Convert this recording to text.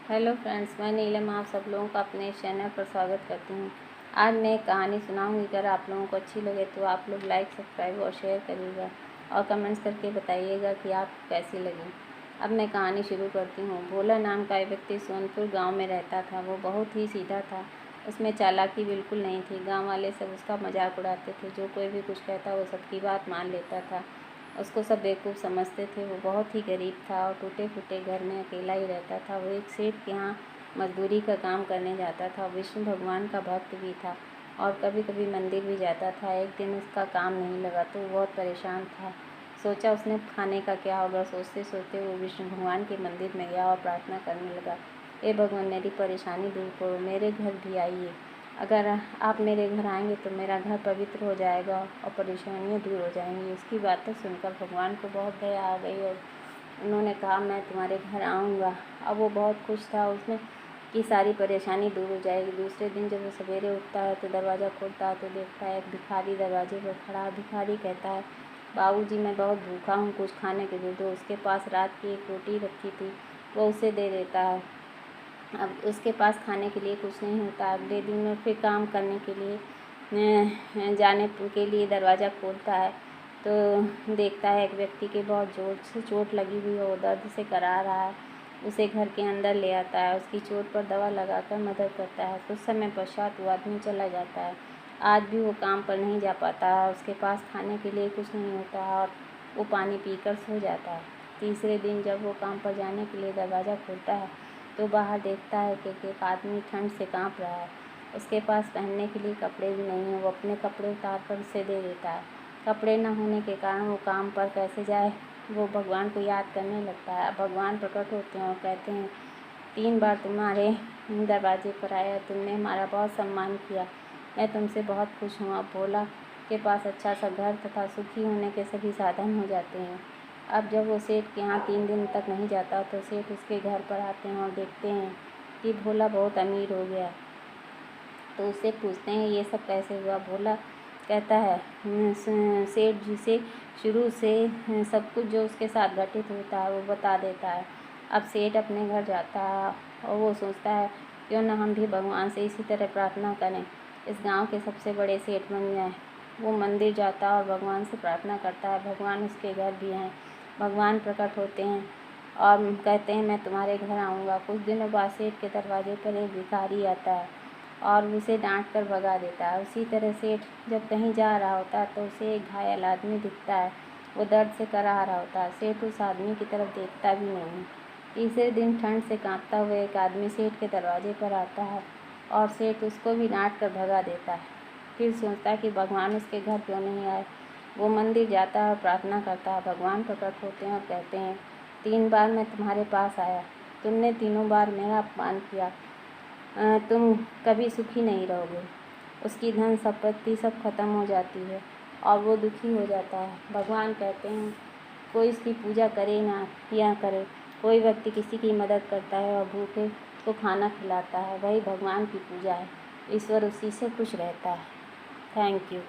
Hello friends, मैं नीलम आप सब लोगों का अपने चैनल पर स्वागत करती हूँ। आज मैं एक कहानी सुनाऊंगी। अगर आप लोगों को अच्छी लगे तो आप लोग लाइक, सब्सक्राइब और शेयर करिएगा और कमेंट्स करके बताइएगा कि आपको कैसी लगी। अब मैं कहानी शुरू करती हूँ। भोला नाम का एक व्यक्ति सोनपुर गाँव में रहता था। वो बहुत ही सीधा था, उसमें चालाकी बिल्कुल नहीं थी। गाँव वाले सब उसका मजाक उड़ाते थे। जो कोई भी कुछ कहता वो सबकी बात मान लेता था। उसको सब बेवकूफ़ समझते थे। वो बहुत ही गरीब था और टूटे फूटे घर में अकेला ही रहता था। वो एक सेठ के यहाँ मजदूरी का काम करने जाता था। विष्णु भगवान का भक्त भी था और कभी कभी मंदिर भी जाता था। एक दिन उसका काम नहीं लगा तो वो बहुत परेशान था। सोचा उसने खाने का क्या होगा। सोचते सोचते वो विष्णु भगवान के मंदिर में गया और प्रार्थना करने लगा, हे भगवान, मेरी परेशानी दूर करो, मेरे घर भी आइए। अगर आप मेरे घर आएंगे तो मेरा घर पवित्र हो जाएगा और परेशानियाँ दूर हो जाएंगी। उसकी बातें सुनकर भगवान को बहुत दया आ गई और उन्होंने कहा, मैं तुम्हारे घर आऊँगा। अब वो बहुत खुश था, उसमें की सारी परेशानी दूर हो जाएगी। दूसरे दिन जब वो सवेरे उठता है तो दरवाज़ा खोलता है तो देखता है एक भिखारी दरवाजे पर खड़ा है। भिखारी कहता है, बाबूजी, मैं बहुत भूखा हूँ, कुछ खाने के दे दो। उसके पास रात की एक रोटी रखी थी, वो उसे दे देता है। अब उसके पास खाने के लिए कुछ नहीं होता। अगले दिन में फिर काम करने के लिए जाने के लिए दरवाज़ा खोलता है तो देखता है एक व्यक्ति के बहुत जोर से चोट लगी हुई है, वो दर्द से करा रहा है। उसे घर के अंदर ले आता है, उसकी चोट पर दवा लगाकर मदद करता है। कुछ समय पश्चात वो आदमी चला जाता है। आज भी वो काम पर नहीं जा पाता, उसके पास खाने के लिए कुछ नहीं होता और वो पानी पीकर सो जाता है। तीसरे दिन जब वो काम पर जाने के लिए दरवाज़ा खोलता है तो बाहर देखता है कि एक आदमी ठंड से कांप रहा है। उसके पास पहनने के लिए कपड़े भी नहीं हैं। वो अपने कपड़े उतार कर उसे दे देता है। कपड़े न होने के कारण वो काम पर कैसे जाए, वो भगवान को याद करने लगता है। भगवान प्रकट होते हैं और कहते हैं, 3 बार तुम्हारे दरवाजे पर आया, तुमने हमारा बहुत सम्मान किया, मैं तुमसे बहुत खुश हूँ। अब भोला के पास अच्छा सा घर तथा सुखी होने के सभी साधन हो जाते हैं। अब जब वो सेठ के यहाँ 3 दिन तक नहीं जाता तो सेठ उसके घर पर आते हैं और देखते हैं कि भोला बहुत अमीर हो गया। तो उससे पूछते हैं, ये सब कैसे हुआ? भोला कहता है, सेठ जी से शुरू से सब कुछ जो उसके साथ घटित होता है वो बता देता है। अब सेठ अपने घर जाता है और वो सोचता है, क्यों ना हम भी भगवान से इसी तरह प्रार्थना करें, इस गांव के सबसे बड़े सेठ बन जाएं। वो मंदिर जाता है और भगवान से प्रार्थना करता है। भगवान उसके घर भी हैं। भगवान प्रकट होते हैं और कहते हैं, मैं तुम्हारे घर आऊँगा। कुछ दिनों बाद सेठ के दरवाजे पर एक भिखारी आता है और उसे डांट कर भगा देता है। उसी तरह सेठ जब कहीं जा रहा होता है तो उसे एक घायल आदमी दिखता है। वो दर्द से कराह रहा होता है। सेठ उस आदमी की तरफ देखता भी नहीं। तीसरे दिन ठंड से कांपता हुआ एक आदमी सेठ के दरवाजे पर आता है और सेठ उसको भी डांट कर भगा देता है। फिर सोचता है कि भगवान उसके घर क्यों नहीं आए। वो मंदिर जाता है और प्रार्थना करता है। भगवान प्रकट होते हैं और कहते हैं, 3 बार मैं तुम्हारे पास आया, तुमने तीनों बार मेरा अपमान किया, तुम कभी सुखी नहीं रहोगे। उसकी धन संपत्ति सब खत्म हो जाती है और वो दुखी हो जाता है। भगवान कहते हैं, कोई इसकी पूजा करे ना या करे, कोई व्यक्ति किसी की मदद करता है और भूखे को खाना खिलाता है, वही भगवान की पूजा है। ईश्वर उसी से खुश रहता है। Thank you.